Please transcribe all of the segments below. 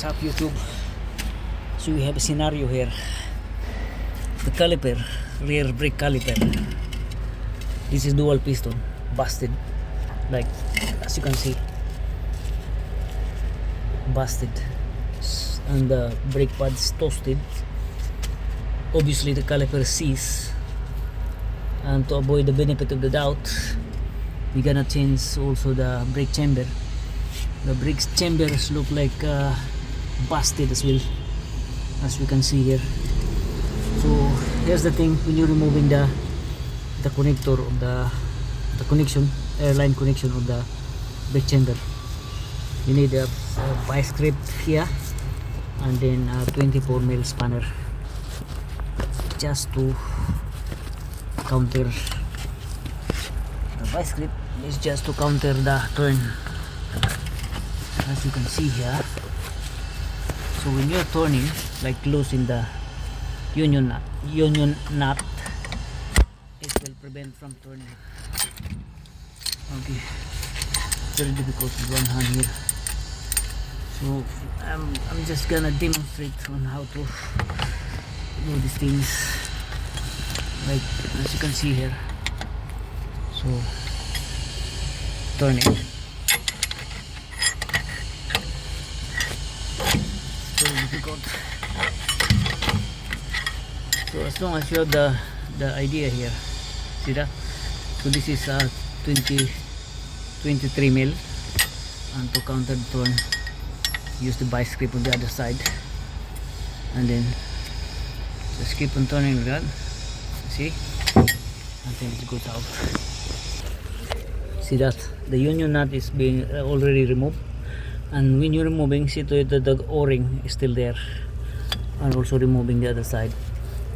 What's up, YouTube? So we have a scenario here. The caliper, rear brake caliper. This is dual piston, busted. Like as you can see, busted, and the brake pads toasted. Obviously, the caliper sees, and to avoid the benefit of the doubt, we're gonna change also the brake chamber. The brake chambers look like busted as well, as we can see here. So here's the thing: when you're removing the connector of the connection, airline connection of the brake chamber, you need a vice grip here, and then a 24 mil spanner, just to counter. The vice grip is just to counter the turn, as you can see here. So when you're turning, like losing the union nut, it will prevent from turning. Okay, very difficult with one hand here. So I'm just gonna demonstrate on how to do these things, like as you can see here. So turning, very difficult. So as long as you have the idea here, see that? So this is 23 mil, and to counter the turn, use the vice grip on the other side, and then just keep on turning like that. See, until it goes out. See that the union nut is being already removed, and when you're removing, see to it that the o-ring is still there, and also removing the other side.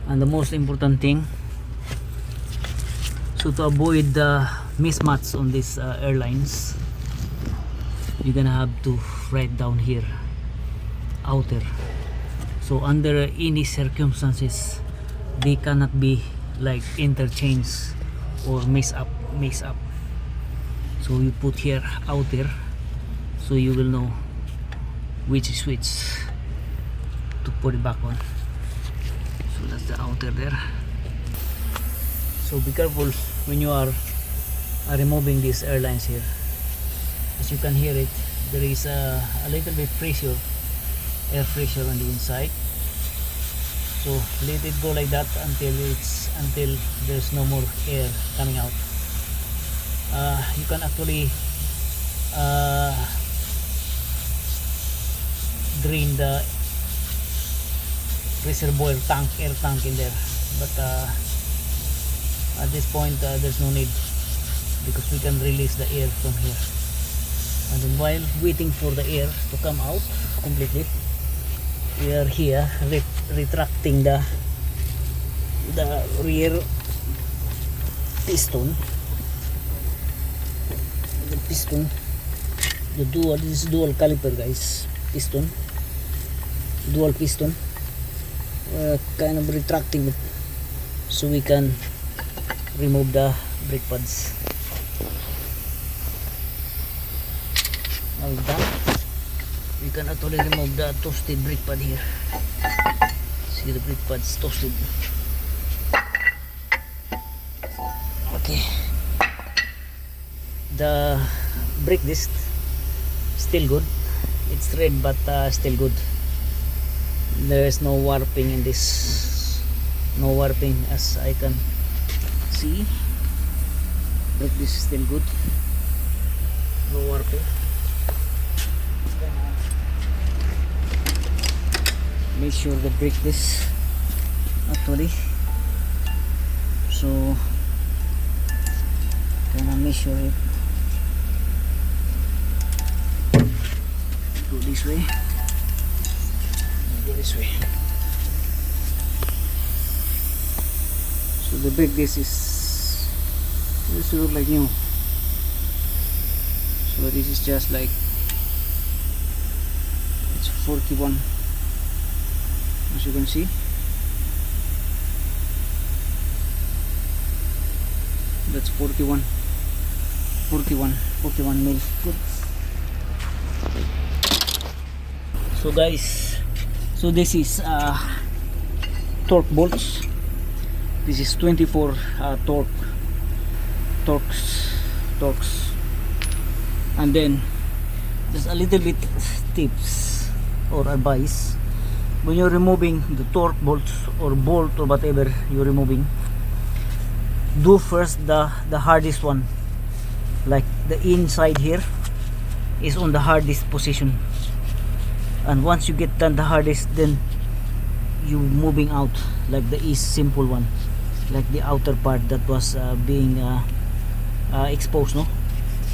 And the most important thing, so to avoid the mismatch on these airlines, you're gonna have to write down here outer. So under any circumstances, they cannot be like interchange or mix up. So you put here outer, so you will know which is which to put it back on. So that's the outer there. So be careful when you are removing these airlines here. As you can hear it, there is a little bit pressure, air pressure on the inside. So let it go like that until there's no more air coming out. You can actually drain the reservoir tank, air tank in there, but at this point there's no need, because we can release the air from here. And then while waiting for the air to come out completely, we are here retracting the rear piston, this is dual caliper, guys. Dual piston, kind of retracting it so we can remove the brake pads. Now done, we can actually remove the toasted brake pad here. See, the brake pads toasted. Okay, the brake disc still good. It's red, but still good. There is no warping in this, no warping as I can see. Brake disc is still good, no warping. Make sure the brake disc actually, so gonna measure it. Go this way, go this way. So the brake disc is, this look like new. So this is just like, it's 41, as you can see. That's 41 mil. Good. So guys, so this is torque bolts. This is 24 torques, and then just a little bit tips or advice when you're removing the torque bolts or bolt or whatever you're removing. Do first the hardest one, like the inside here is on the hardest position, and once you get done the hardest, then you moving out like the east simple one, like the outer part that was being exposed, no?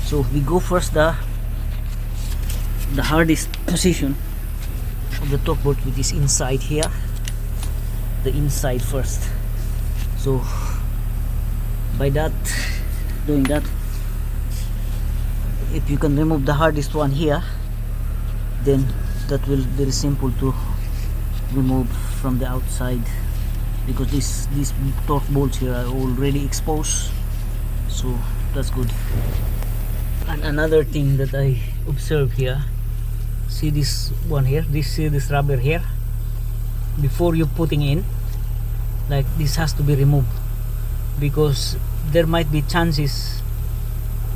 So we go first the hardest position of the torque bolt, which is inside here, the inside first. So by that, doing that, if you can remove the hardest one here, then that will very simple to remove from the outside, because these torque bolts here are already exposed, so that's good. And another thing that I observe here, see this one here, see this rubber here, before you putting in, like this has to be removed, because there might be chances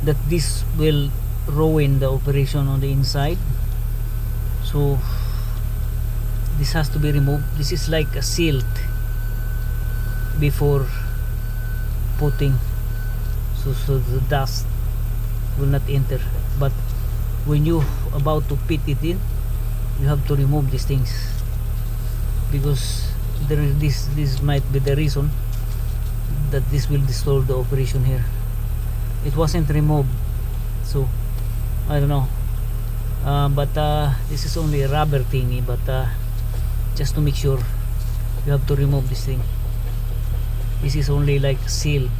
that this will ruin the operation on the inside. So this has to be removed. This is like a sealed before putting, so the dust will not enter. But when you about to put it in, you have to remove these things, because there is this might be the reason that this will disturb the operation here. It wasn't removed, so I don't know, but this is only a rubber thingy, but just to make sure, you have to remove this thing. This is only like sealed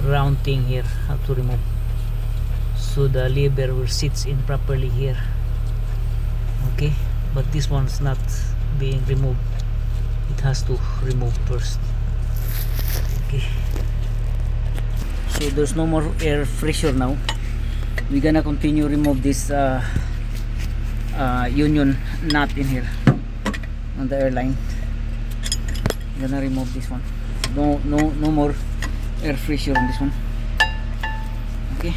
round thing here, have to remove, so the lever will sits in properly here. Okay, but this one's not being removed, it has to remove first. Okay, so there's no more air pressure now. We're gonna continue remove this union nut in here on the airline. We're gonna remove this one. No more air pressure on this one. Okay,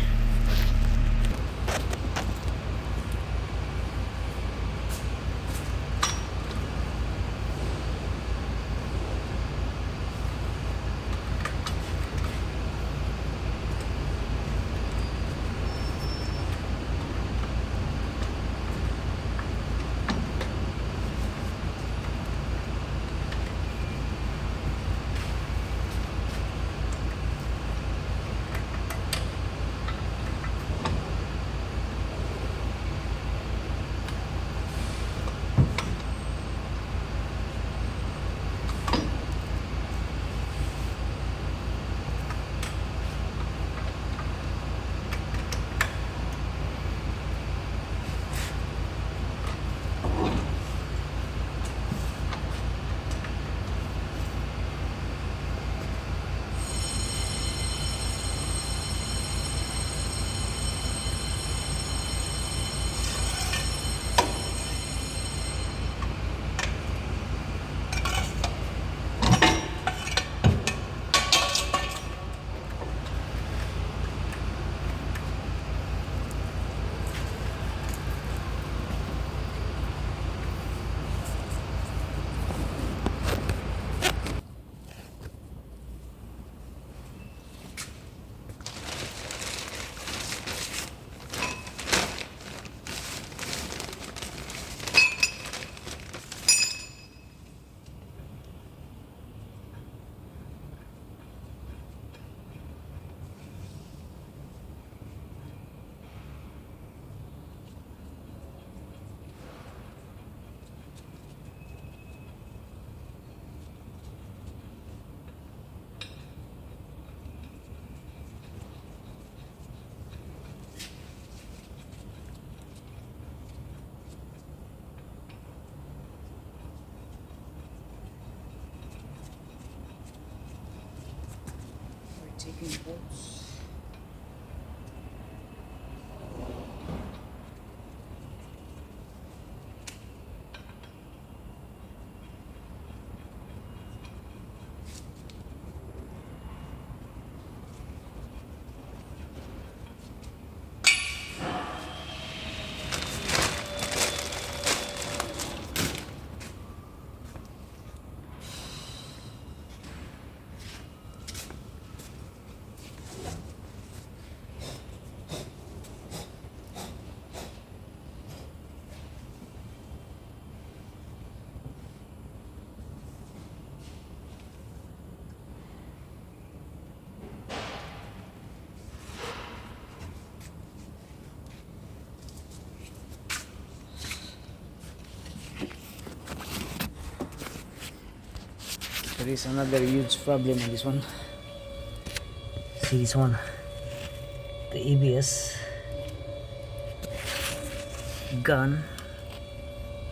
taking bolts. There is another huge problem on this one. See this one, the ABS gun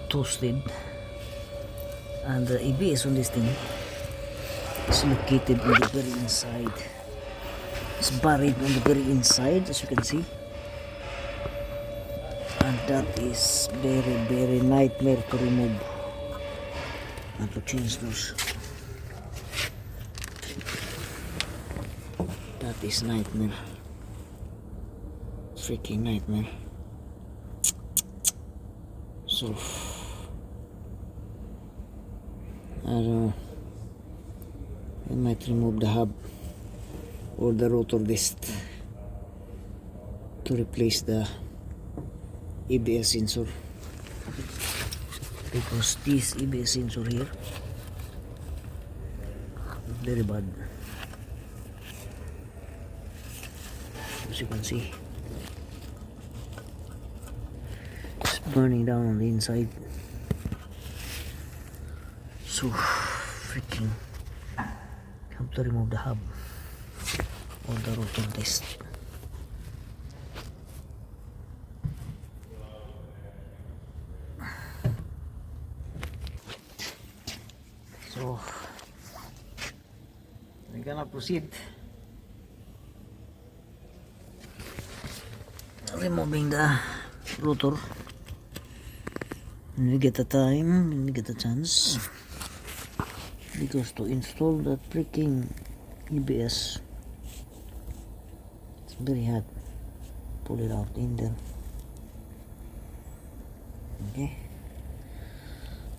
toasted, and the ABS on this thing is located on the very inside. It's buried on the very inside, as you can see, and that is very nightmare to remove and to change those. That is nightmare, freaking nightmare. So I don't know, I might remove the hub or the rotor disc to replace the ABS sensor, because this ABS sensor here is very bad, as you can see. It's burning down on the inside. So freaking have to remove the hub or the rotor disc. So we're gonna proceed removing the rotor when we get the time, when we get the chance, because to install that freaking ABS, it's very hard. Pull it out in there. Okay,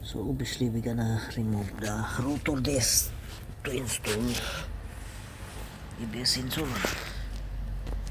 so obviously we're gonna remove the rotor disc to install ABS sensor.